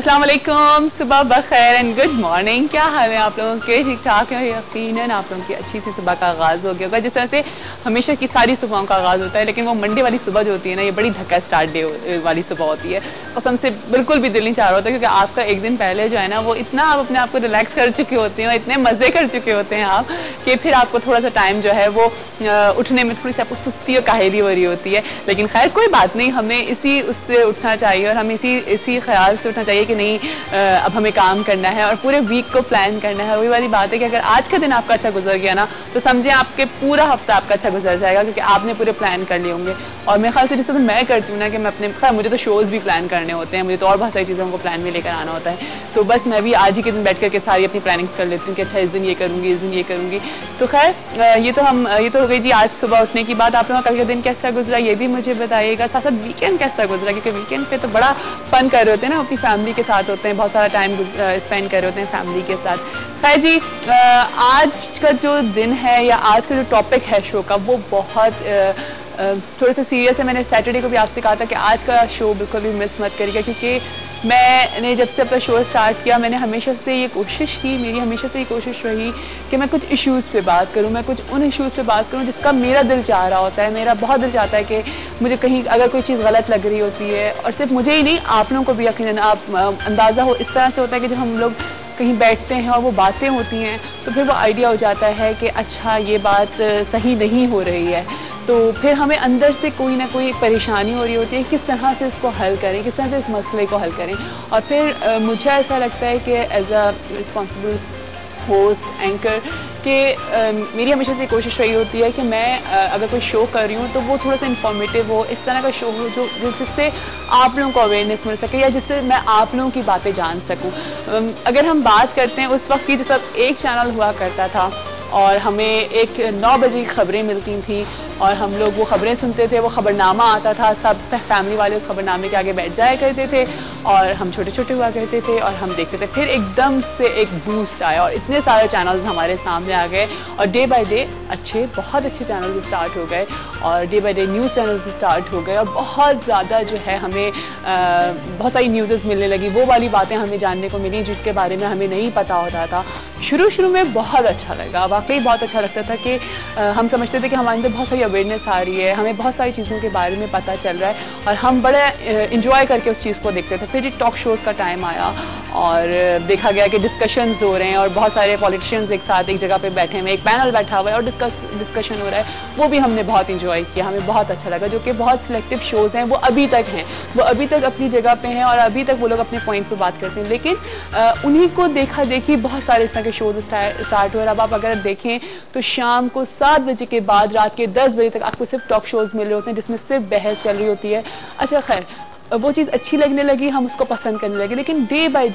अस्सलाम वालेकुम, सुबह बखैर एंड गुड मॉर्निंग। क्या हाल है आप लोगों के? ठीक ठाक है? यकीनन आप लोगों की अच्छी सी सुबह का आगाज़ हो गया होगा। जिस तरह से हमेशा की सारी सुबहों का आगाज़ होता है, लेकिन वो मंडे वाली सुबह जो होती है ना, ये बड़ी धक्का स्टार्ट डे वाली सुबह होती है। कसम से बिल्कुल भी दिल नहीं चाह रहा होता, क्योंकि आपका एक दिन पहले जो है ना, वो इतना आप अपने आप को रिलैक्स कर चुके होते हैं और इतने मज़े कर चुके होते हैं आप, कि फिर आपको थोड़ा सा टाइम जो है वो उठने में थोड़ी सी आपको सुस्ती और काहिली हो रही होती है। लेकिन खैर कोई बात नहीं, हमें इसी उससे उठना चाहिए और हमें इसी ख्याल से उठना चाहिए कि नहीं, अब हमें काम करना है और पूरे वीक को प्लान करना है। वही वाली बात है कि अगर आज का दिन आपका अच्छा गुजर गया ना, तो समझे आपके पूरा हफ्ता आपका अच्छा गुजर जाएगा, क्योंकि आपने पूरे प्लान कर लिए होंगे। और मेरे ख्याल से जिस तरह मैं करती हूँ ना, कि मैं अपने खैर मुझे तो शोज़ भी प्लान करने होते हैं, मुझे तो और बहुत सारी चीज़ों को प्लान में लेकर आना होता है। तो बस मैं भी आज ही के दिन बैठ करके सारी अपनी प्लानिंग कर लेती हूँ कि अच्छा इस दिन ये करूँगी, इस दिन ये करूँगी। तो खैर ये तो हो गई जी आज सुबह उठने की बात। आप लोगों का कल का दिन कैसा गुजरा ये भी मुझे बताइएगा। साथ साथ वीकेंड कैसा गुजरा, क्योंकि वीकेंड पे तो बड़ा फन कर रहे होते हैं ना, अपनी फैमिली के साथ होते हैं, बहुत सारा टाइम स्पेंड कर रहे होते हैं फैमिली के साथ। खैर जी, आज का जो दिन है या आज का जो टॉपिक है शो का, वो बहुत थोड़ा सा सीरियस है। मैंने सैटरडे को भी आपसे कहा था कि आज का शो बिल्कुल भी मिस मत करिएगा, क्योंकि मैंने जब से अपना शो स्टार्ट किया, मैंने हमेशा से ये कोशिश की, मेरी हमेशा से ये कोशिश रही कि मैं कुछ इश्यूज़ पे बात करूं, मैं कुछ उन इश्यूज़ पे बात करूं जिसका मेरा दिल चाह रहा होता है। मेरा बहुत दिल चाहता है कि मुझे कहीं अगर कोई चीज़ गलत लग रही होती है, और सिर्फ मुझे ही नहीं, आप लोगों को भी यकीनन आप अंदाज़ा हो इस तरह से होता है कि जब हम लोग कहीं बैठते हैं और वो बातें होती हैं, तो फिर वो आइडिया हो जाता है कि अच्छा ये बात सही नहीं हो रही है। तो फिर हमें अंदर से कोई ना कोई परेशानी हो रही होती है, किस तरह से इसको हल करें, किस तरह से इस मसले को हल करें। और फिर मुझे ऐसा लगता है कि as a responsible host anchor कि मेरी हमेशा से कोशिश रही होती है कि मैं अगर कोई शो कर रही हूँ तो वो थोड़ा सा इन्फॉर्मेटिव हो, इस तरह का शो हो जो जिससे आप लोगों को अवेयरनेस मिल सके, या जिससे मैं आप लोगों की बातें जान सकूँ। अगर हम बात करते हैं उस वक्त की, जैसा एक चैनल हुआ करता था और हमें एक 9 बजे की खबरें मिलती थी और हम लोग वो खबरें सुनते थे, वो खबरनामा आता था, सब फैमिली वाले उस खबरनामे के आगे बैठ जाया करते थे और हम छोटे छोटे हुआ करते थे और हम देखते थे। फिर एकदम से एक बूस्ट आया और इतने सारे चैनल्स हमारे सामने आ गए और डे बाय डे बहुत अच्छे चैनल्स स्टार्ट हो गए और day by day news channels start हो गए और बहुत ज़्यादा जो है हमें बहुत सारी न्यूज़ मिलने लगी, वो वाली बातें हमें जानने को मिली जिसके बारे में हमें नहीं पता होता था। शुरू में बहुत अच्छा लगा, वाकई बहुत अच्छा लगता था कि हम समझते थे कि हमारे अंदर बहुत सारी अवेयरनेस आ रही है, हमें बहुत सारी चीज़ों के बारे में पता चल रहा है और हम बड़े इंजॉय करके उस चीज़ को देखते थे। फिर टॉक शोज़ का टाइम आया और देखा गया कि डिस्कशंस हो रहे हैं और बहुत सारे पॉलिटिशियंस एक साथ एक जगह पे बैठे हुए, एक पैनल बैठा हुआ है और डिस्कशन हो रहा है, वो भी हमने बहुत इंजॉय किया, हमें बहुत अच्छा लगा। जो कि बहुत सिलेक्टिव शोज़ हैं, वो अभी तक हैं, वो अभी तक अपनी जगह पे हैं और अभी तक वो लोग अपने पॉइंट पे बात करते हैं, लेकिन उन्हीं को देखा देखी बहुत सारे इस तरह के शोज़ स्टार्ट हुए। अब आप अगर देखें तो शाम को 7 बजे के बाद रात के 10 बजे तक आपको सिर्फ टॉक शोज़ मिल रहे होते हैं जिसमें सिर्फ बहस चल रही होती है। अच्छा खैर, वो चीज़ अच्छी लगने लगी, हम उसको पसंद करने लगे, लेकिन डे बाय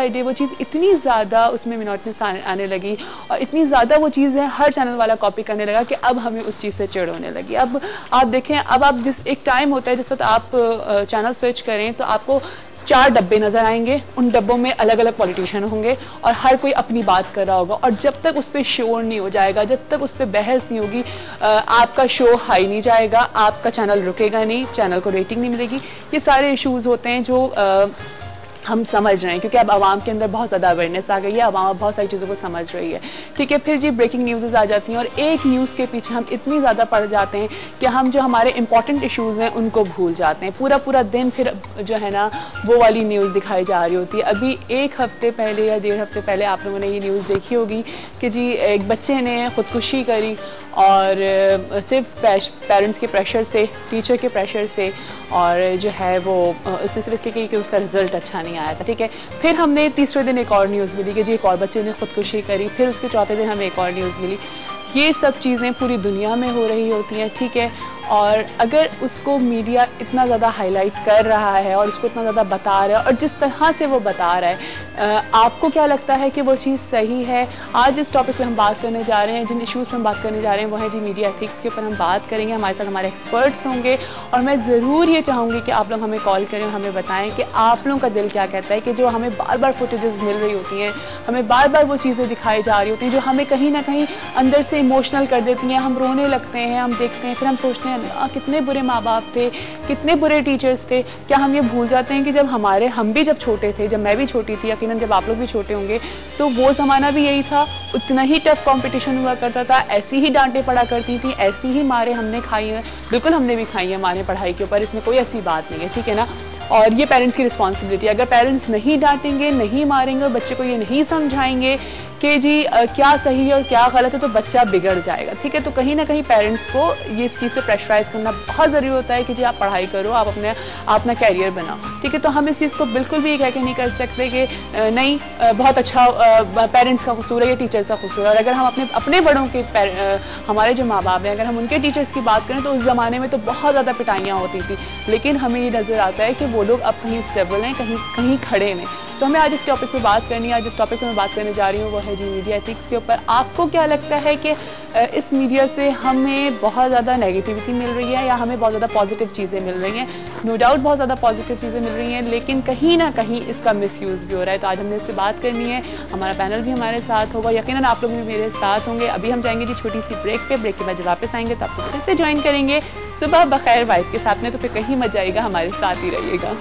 डे वो चीज़ इतनी ज़्यादा उसमें मोनोटोनिटी आने लगी और इतनी ज़्यादा वो चीज़ें हर चैनल वाला कॉपी करने लगा कि अब हमें उस चीज़ से चिढ़ होने लगी। अब आप देखें, अब आप जिस एक टाइम होता है जिस वक्त आप चैनल स्विच करें तो आपको 4 डब्बे नज़र आएंगे, उन डब्बों में अलग अलग पॉलिटिशियन होंगे और हर कोई अपनी बात कर रहा होगा और जब तक उस पर शोर नहीं हो जाएगा, जब तक उस पर बहस नहीं होगी, आपका शो हाई नहीं जाएगा, आपका चैनल रुकेगा नहीं, चैनल को रेटिंग नहीं मिलेगी। ये सारे इश्यूज़ होते हैं जो हम समझ रहे हैं, क्योंकि अब आवाम के अंदर बहुत ज़्यादा अवेयरनेस आ गई है, आवाम बहुत सारी चीज़ों को समझ रही है। ठीक है, फिर जी ब्रेकिंग न्यूज़ आ जाती हैं और एक न्यूज़ के पीछे हम इतनी ज़्यादा पड़ जाते हैं कि हम जो हमारे इंपॉर्टेंट इश्यूज़ हैं उनको भूल जाते हैं। पूरा दिन फिर जो है ना वो वाली न्यूज़ दिखाई जा रही होती है। अभी 1 हफ्ते पहले या 1.5 हफ्ते पहले आप लोगों ने ये न्यूज़ देखी होगी कि जी एक बच्चे ने ख़ुदकुशी करी और सिर्फ पेरेंट्स के प्रेशर से, टीचर के प्रेशर से, और जो है वो उसने सिर्फ इसलिए कि उसका रिजल्ट अच्छा नहीं आया था। ठीक है, फिर हमने तीसरे दिन एक और न्यूज़ मिली कि जी एक और बच्चे ने ख़ुदकुशी करी, फिर उसके चौथे दिन हमें एक और न्यूज़ मिली। ये सब चीज़ें पूरी दुनिया में हो रही होती हैं। ठीक है, और अगर उसको मीडिया इतना ज़्यादा हाईलाइट कर रहा है और उसको इतना ज़्यादा बता रहा है और जिस तरह से वो बता रहा है, आपको क्या लगता है कि वो चीज़ सही है? आज इस टॉपिक पे हम बात करने जा रहे हैं, जिन इश्यूज़ पे हम बात करने जा रहे हैं वो है जी मीडिया एथिक्स के ऊपर हम बात करेंगे। हमारे साथ हमारे एक्सपर्ट्स होंगे और मैं ज़रूर ये चाहूँगी कि आप लोग हमें कॉल करें, हमें बताएं कि आप लोगों का दिल क्या कहता है कि जो हमें बार बार फुटेजेस मिल रही होती हैं, हमें बार बार वो चीज़ें दिखाई जा रही होती हैं जो हमें कहीं ना कहीं अंदर से इमोशनल कर देती हैं, हम रोने लगते हैं, हम देखते हैं, फिर हम सोचते हैं अल्लाह कितने बुरे माँ बाप थे, कितने बुरे टीचर्स थे। क्या हम ये भूल जाते हैं कि जब हम भी जब छोटे थे, जब मैं भी छोटी थी, यकीनन जब आप लोग भी छोटे होंगे, तो वो ज़माना भी यही था, उतना ही टफ कंपटीशन हुआ करता था, ऐसी ही डांटें पड़ा करती थी, ऐसी ही मारें हमने खाई हैं, बिल्कुल हमने भी खाई हैं मारें पढ़ाई के ऊपर, इसमें कोई ऐसी बात नहीं है, ठीक है ना। और ये पेरेंट्स की रिस्पॉन्सिबिलिटी है। अगर पेरेंट्स नहीं डांटेंगे, नहीं मारेंगे और बच्चे को ये नहीं समझाएंगे कि जी क्या सही है और क्या गलत है, तो बच्चा बिगड़ जाएगा, ठीक है। तो कहीं ना कहीं पेरेंट्स को ये इस चीज़ से प्रेशराइज करना बहुत ज़रूरी होता है कि जी आप पढ़ाई करो, आप अपना कैरियर बनाओ, ठीक है। तो हम इस चीज़ को बिल्कुल भी कह के नहीं कर सकते कि नहीं बहुत अच्छा पेरेंट्स का कसूर है या टीचर्स का कसूर है। और अगर हम अपने बड़ों के हमारे जो माँ बाप हैं, अगर हम उनके टीचर्स की बात करें तो उस ज़माने में तो बहुत ज़्यादा पिटाइयाँ होती थी, लेकिन हमें ये नज़र आता है कि वो लोग अब कहीं स्टेबल हैं, कहीं खड़े हैं। तो हमें आज इस टॉपिक पे बात करनी है। आज जिस टॉपिक पे मैं बात करने जा रही हूँ वो है जी मीडिया एथिक्स के ऊपर। आपको क्या लगता है कि इस मीडिया से हमें बहुत ज़्यादा नेगेटिविटी मिल रही है या हमें बहुत ज़्यादा पॉजिटिव चीज़ें मिल रही हैं? नो डाउट बहुत ज़्यादा पॉजिटिव चीज़ें मिल रही हैं, लेकिन कहीं ना कहीं इसका मिसयूज़ भी हो रहा है। तो आज हमने इस पर बात करनी है, हमारा पैनल भी हमारे साथ होगा, यकीनन आप लोग भी मेरे साथ होंगे। अभी हम जाएंगे जी छोटी सी ब्रेक पे, ब्रेक के बाद जब वापस आएंगे तो आपको फिर से ज्वाइन करेंगे सुबह बखैर वाइफ के साथ में। तो फिर कहीं मत जाइएगा, हमारे साथ ही रहिएगा।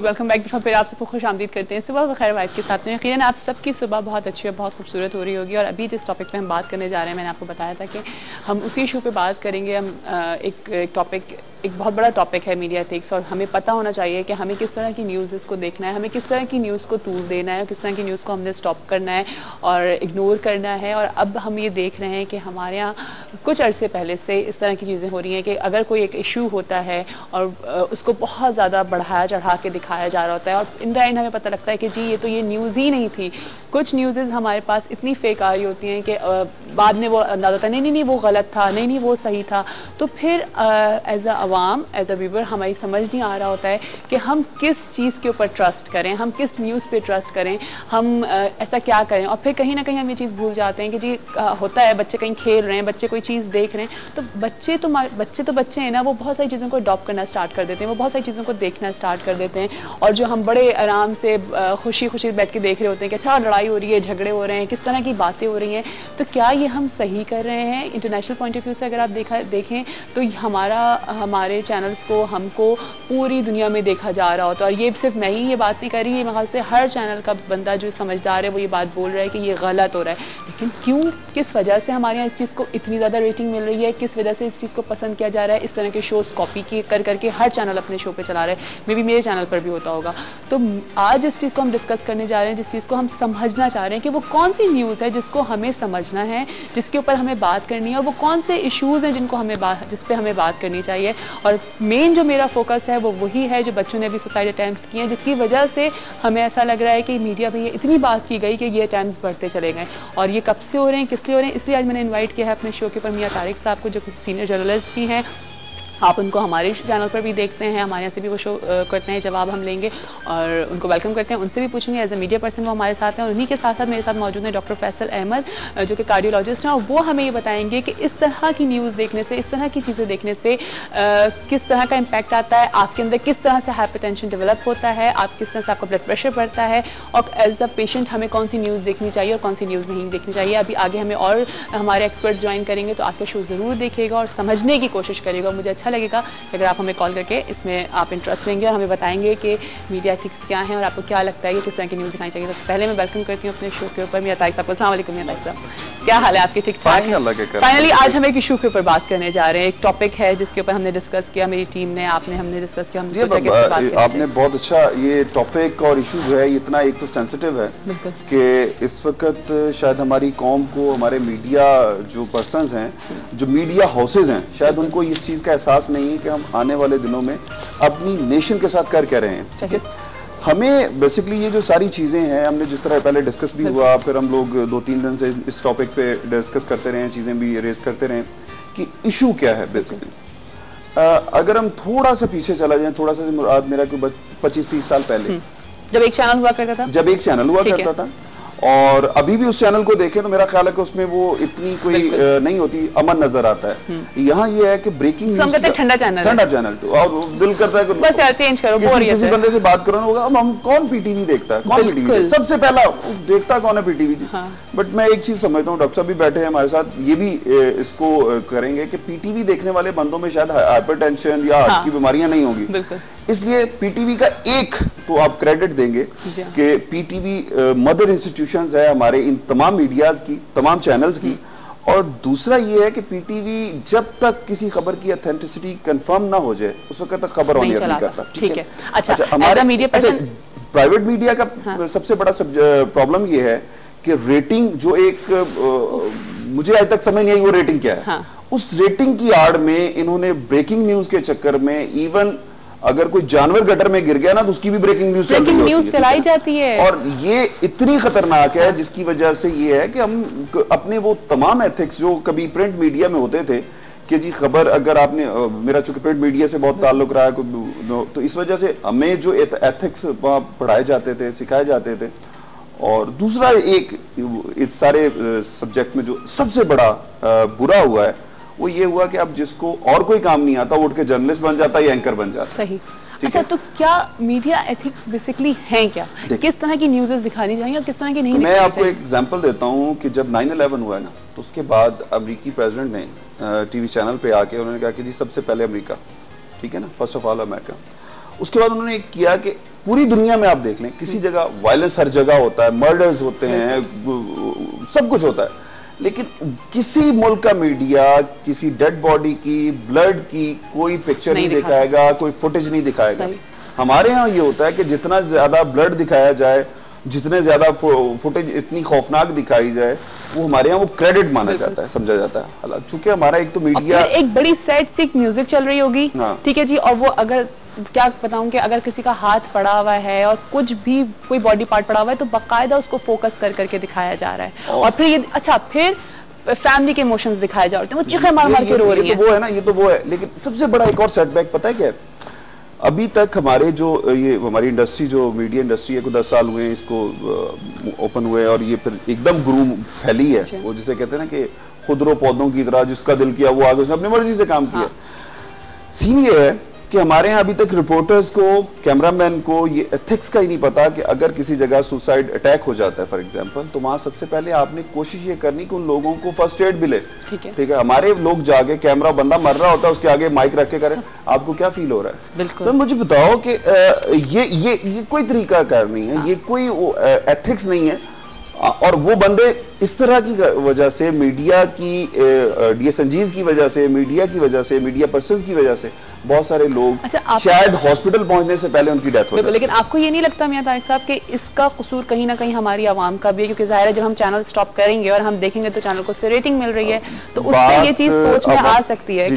Welcome back. फिर आप सबको खुश आमदीद करते हैं सुबह बखैर वाइफ के साथ में। यकीनन आप सबकी सुबह बहुत अच्छी और बहुत खूबसूरत हो रही होगी। और अभी जिस टॉपिक पे हम बात करने जा रहे हैं, मैंने आपको बताया था कि हम उसी इशू पे बात करेंगे। हम एक बहुत बड़ा टॉपिक है मीडिया एथिक्स, और हमें पता होना चाहिए कि हमें किस तरह की न्यूज़ को देखना है, हमें किस तरह की न्यूज़ को तूल देना है, किस तरह की न्यूज़ को हमने स्टॉप करना है और इग्नोर करना है। और अब हम ये देख रहे हैं कि हमारे यहाँ कुछ अरसे पहले से इस तरह की चीज़ें हो रही हैं कि अगर कोई एक इशू होता है और उसको बहुत ज़्यादा बढ़ाया चढ़ा के दिखाया जा रहा होता है, और इन द एंड हमें पता लगता है कि जी ये न्यूज़ ही नहीं थी। कुछ न्यूज़ हमारे पास इतनी फेक आ रही होती हैं कि बाद में वो अंदाज़ा होता है नहीं वो गलत था, नहीं वो सही था। तो फिर as a Awam, as a viewer, हमारी समझ नहीं आ रहा होता है कि हम किस चीज़ के ऊपर ट्रस्ट करें, हम किस न्यूज़ पे ट्रस्ट करें, हम ऐसा क्या करें। और फिर कहीं ना कहीं हम ये चीज़ भूल जाते हैं कि जी होता है बच्चे कहीं खेल रहे हैं, बच्चे कोई चीज़ देख रहे हैं, तो बच्चे हैं ना, वो बहुत सारी चीज़ों को अडॉप्ट करना स्टार्ट कर देते हैं, वो बहुत सारी चीज़ों को देखना स्टार्ट कर देते हैं। और जो हम बड़े आराम से खुशी खुशी बैठ के देख रहे होते हैं कि अच्छा लड़ाई हो रही है, झगड़े हो रहे हैं, किस तरह की बातें हो रही हैं, तो क्या ये हम सही कर रहे हैं? इंटरनेशनल पॉइंट ऑफ व्यू से अगर आप देखें तो हमारे चैनल्स को, हमको पूरी दुनिया में देखा जा रहा होता है। और ये सिर्फ मैं ही ये बात नहीं कर रही, ये मेरे से हर चैनल का बंदा जो समझदार है वो ये बात बोल रहा है कि ये गलत हो रहा है। लेकिन क्यों, किस वजह से हमारे यहाँ इस चीज़ को इतनी ज़्यादा रेटिंग मिल रही है, किस वजह से इस चीज़ को पसंद किया जा रहा है? इस तरह के शोज़ कॉपी कर करके हर चैनल अपने शो पे चला रहे हैं, मे बी मेरे चैनल पर भी होता होगा। तो आज इस चीज़ को हम डिस्कस करने जा रहे हैं, जिस चीज़ को हम समझना चाह रहे हैं कि वो कौन सी न्यूज़ है जिसको हमें समझना है, जिसके ऊपर हमें बात करनी है, और वो कौन से इश्यूज़ हैं जिस पे हमें बात करनी चाहिए। और मेन जो मेरा फोकस है वो वही है जो बच्चों ने अभी सुसाइड अटैम्प्ट किए हैं, जिसकी वजह से हमें ऐसा लग रहा है कि मीडिया में ये इतनी बात की गई कि ये अटैम्प्ट बढ़ते चले गए। और ये कब से हो रहे हैं, किस लिए हो रहे हैं, इसलिए आज मैंने इन्वाइट किया है अपने शो के ऊपर मियां तारिक साहब को, जो सीनियर जर्नलिस्ट भी हैं। आप उनको हमारे चैनल पर भी देखते हैं, हमारे यहाँ से भी वो शो करते हैं, जवाब हम लेंगे और उनको वेलकम करते हैं, उनसे भी पूछेंगे। एज ए मीडिया पर्सन वो हमारे साथ हैं और उन्हीं के साथ साथ मेरे साथ मौजूद हैं डॉक्टर फैसल अहमद, जो कि कार्डियोलॉजिस्ट हैं, और वो हमें ये बताएंगे कि इस तरह की न्यूज़ देखने से, इस तरह की चीज़ें देखने से किस तरह का इम्पैक्ट आता है, आपके अंदर किस तरह से हाइपरटेंशन डेवलप होता है, आप किस तरह से आपका ब्लड प्रेशर बढ़ता है, और एज अ पेशेंट हमें कौन सी न्यूज़ देखनी चाहिए और कौन सी न्यूज़ नहीं देखनी चाहिए। अभी आगे हमें और हमारे एक्सपर्ट्स ज्वाइन करेंगे, तो आपका शो ज़रूर देखिएगा और समझने की कोशिश करिएगा। मुझे अच्छा लगेगा अगर आप हमें कॉल करके इसमें आप इंटरेस्ट लेंगे और हमें बताएंगे कि मीडिया एथिक्स क्या है और आपको क्या लगता है कि किस तरह की न्यूज़ दिखानी चाहिए। तो पहले मैं वेलकम करती हूँ अपने शो के ऊपर मियां तारिक साहब को। अस्सलाम वालेकुम मियां तारिक साहब, क्या हाल है आपके? ठीक ठाक? फाइनली आज हम एक इशू के ऊपर बात करने जा रहे हैं, एक टॉपिक है जिसके ऊपर हमने डिस्कस किया, मेरी टीम ने, आपने, हमने डिस्कस किया। आपने बहुत अच्छा ये टॉपिक और इशू जो है इतना एक तो सेंसिटिव है कि इस वक्त शायद हमारी कौम को, हमारे मीडिया जो पर्संस हैं, जो मीडिया हाउसेज हैं, शायद उनको इस चीज़ का एहसास नहीं है कि हम आने वाले दिनों में अपनी नेशन के साथ कर रहे हैं। ठीक है, हमें बेसिकली ये जो सारी चीज़ें हैं, हमने जिस तरह पहले डिस्कस भी हुआ, फिर हम लोग 2-3 दिन से इस टॉपिक पे डिस्कस करते रहे, चीज़ें भी रेज करते रहे कि इशू क्या है बेसिकली। अगर हम थोड़ा सा पीछे चला जाए, थोड़ा सा मुराद मेरा कोई 25-30 साल पहले जब एक चैनल हुआ करता था, और अभी भी उस चैनल को देखें तो मेरा ख्याल है कि उसमें वो इतनी कोई नहीं होती, अमन नजर आता है। यहाँ ये है कि ब्रेकिंग न्यूज़, ठंडा चैनल और दिल करता है कि बस यार चेंज करो, किसी बंदे से बात करना होगा, अब हम कौन पीटीवी देखता है, कौन पीटीवी सबसे पहला देखता कौन है, पीटीवी। बट मैं एक चीज समझता हूँ, डॉक्टर साहब भी बैठे हैं हमारे साथ, ये भी इसको करेंगे कि पीटीवी देखने वाले बंदों में शायद हाइपरटेंशन या हार्ट की बीमारियां नहीं होगी, इसलिए पीटीवी का एक तो आप क्रेडिट देंगे कि पीटीवी मदर इंस्टीट्यूशंस है हमारे इन तमाम मीडियाज की, तमाम चैनल्स की। और दूसरा ये है कि पीटीवी जब तक किसी खबर की ऑथेंटिसिटी कंफर्म ना हो जाए उस वक्त तक खबर ऑन नहीं करता। ठीक है, अच्छा हमारा मीडिया प्राइवेट मीडिया का सबसे बड़ा प्रॉब्लम ये है कि रेटिंग जो एक मुझे आज तक समझ नहीं आई वो रेटिंग क्या है। उस रेटिंग की आड़ में इन्होंने ब्रेकिंग न्यूज के चक्कर में, इवन अगर कोई जानवर गटर में गिर गया ना तो उसकी भी ब्रेकिंग न्यूज चलाई जाती है, और ये इतनी खतरनाक है जिसकी वजह से ये है कि हम अपने वो तमाम एथिक्स जो कभी प्रिंट मीडिया में होते थे कि जी खबर, अगर आपने, मेरा चूंकि प्रिंट मीडिया से बहुत ताल्लुक रहा है तो इस वजह से हमें जो एथिक्स पढ़ाए जाते थे, सिखाए जाते थे। और दूसरा एक इस सारे सब्जेक्ट में जो सबसे बड़ा बुरा हुआ है वो ये हुआ कि अब जिसको और कोई काम नहीं आता वो उठ के जर्नलिस्ट बन जाता है या एंकर बन जाता है। सही। अच्छा, तो क्या मीडिया एथिक्स बेसिकली हैं क्या? किस तरह की न्यूज़ दिखानी चाहिए और किस तरह की नहीं? मैं आपको एक एग्जांपल देता हूं कि जब 9/11 हुआ है ना, तो उसके बाद अमेरिकी प्रेसिडेंट ने टीवी चैनल पे आके उन्होंने कहा कि जी सबसे पहले अमेरिका, ठीक है ना, फर्स्ट ऑफ ऑल अमेरिका। उसके बाद उन्होंने एक किया कि पूरी दुनिया में आप देख लें, किसी जगह वायलेंस हर जगह होता है, मर्डर्स होते हैं, सब कुछ होता है, लेकिन किसी मुल्क का मीडिया किसी डेड बॉडी की, ब्लड की कोई पिक्चर नहीं दिखाएगा, कोई फुटेज नहीं दिखाएगा। हमारे यहाँ ये होता है कि जितना ज्यादा ब्लड दिखाया जाए, जितने ज्यादा फुटेज इतनी खौफनाक दिखाई जाए, वो हमारे यहाँ वो क्रेडिट माना जाता है, समझा जाता है। हालांकि चूंकि हमारा एक तो मीडिया, एक बड़ी सैड सी म्यूजिक चल रही होगी, ठीक है जी, और वो अगर क्या बताऊं कि अगर किसी का हाथ पड़ा हुआ है और कुछ भी कोई बॉडी पार्ट पड़ा हुआ है तो बकायदा उसको फोकस कर करके दिखाया जा रहा है, और फिर ये अच्छा फिर फैमिली के इमोशंस दिखाए जा रहे हैं, वो चीखें मार मार के रो रही हैं। वो है ना, ये तो वो है। लेकिन सबसे बड़ा एक और सेटबैक पता है क्या है? अभी तक हमारे जो ये हमारी इंडस्ट्री, जो मीडिया इंडस्ट्री है, को 10 साल हुए हैं इसको ओपन हुए, और ये फिर एकदम ग्रूम फैली है। वो जिसे कहते हैं ना कि खुदरो पौधों की तरह, जिसका दिल किया वो आगे उसने अपनी मर्जी से काम किया। सीन ये है कि हमारे यहाँ अभी तक रिपोर्टर्स को, कैमरामैन को ये एथिक्स का ही नहीं पता कि अगर किसी जगह सुसाइड अटैक हो जाता है फॉर एग्जांपल, तो वहां सबसे पहले आपने कोशिश ये करनी कि उन लोगों को फर्स्ट एड मिले। ठीक है, हमारे लोग जाके कैमरा, बंदा मर रहा होता है उसके आगे माइक रख के करें, आपको क्या फील हो रहा है? तो मुझे बताओ कि ये कोई तरीका कार नहीं है, ये कोई एथिक्स नहीं है। और वो बंदे इस तरह की वजह से, मीडिया की डीएसएनजीज की वजह से, मीडिया की वजह से, मीडिया पर्सन्स की वजह से बहुत सारे लोग शायद हॉस्पिटल पहुंचने से पहले उनकी डेथ हो जाती है। लेकिन आपको ये नहीं लगता मियां तारिक साहब कि इसका कसूर कहीं ना कहीं हमारी आवाम का भी है? क्योंकि जाहिर है जब हम चैनल स्टॉप करेंगे और हम देखेंगे तो चैनल को रेटिंग मिल रही है, तो उससे ये चीज सोच में आ सकती है